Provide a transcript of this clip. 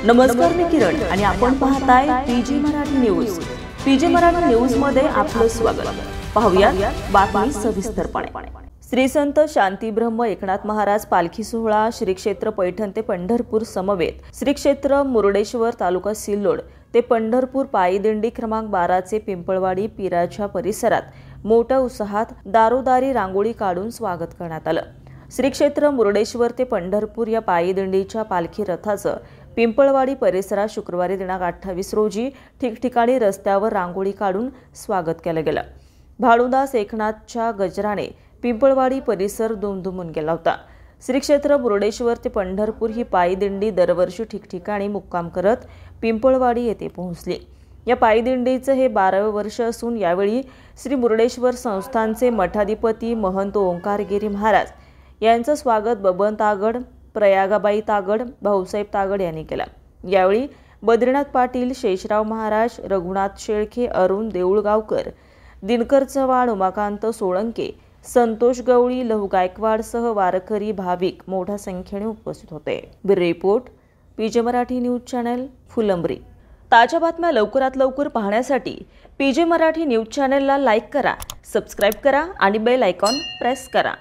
नमस्कार, मी किरण आणि आपण पाहताय PG Marathi news. PG Marathi news मध्ये आपलं स्वागत। पाहूया बातमी सविस्तरपणे। श्री संत शांतीब्रह्म एकनाथ महाराज पालखी सोहळा श्री क्षेत्र पैठण ते पंढरपूर समवेत श्री क्षेत्र मुरडेश्वर तालुका सिल्लोड ते पंढरपूर पायी दिंडी क्रमांक 12 चे पिंपळवाडी पीराच्या परिसरात मोठ्या उत्साहात दारोदारी रांगोळी काढून स्वागत करण्यात आलं। श्री क्षेत्र मुरडेश्वर ते पंढरपूर या पायी दिंडीच्या पालखी रथाचं पिंपळवाडी परिसरात शुक्रवारी दिनांक 28 रोजी ठिकठिकाणी रस्त्यावर रांगोळी काढून स्वागत केलं गेलं। भानुदास एकनाथच्या गजराने पिंपळवाडी परिसर दुमदुमून गेला होता। श्री क्षेत्र मुरडेश्वर ते पंढरपूर ही पायी दिंडी दरवर्षी ठिकठिकाणी मुक्काम करत पिंपळवाडी येथे पोहोचली। या पायी दिंडीचं हे 12वे वर्ष असून यावेळी श्री मुरडेश्वर संस्थानचे मठाधिपती महंत ओंकारगिरी महाराज यांचं स्वागत बबन तागड, प्रयागाबाई तागड, भाऊसाहेब तागड यांनी केलं। यावेळी बद्रीनाथ पाटील, शेषराव महाराज, रघुनाथ शेळके, अरुण देऊळगावकर, दिनकर चव्हाण, उमाकांत सोळंके, संतोष गवळी, लहू गायकवाडसह वारकरी भाविक मोठ्या संख्येने उपस्थित होते। Bureau report, PJ Marathi news channel, Phulambri. ताज्या बातम्या लवकरात लवकर पाहण्यासाठी पीजे मराठी न्यूज चॅनलला लाईक करा, सबस्क्राइब करा आणि बेल आयकॉन प्रेस करा।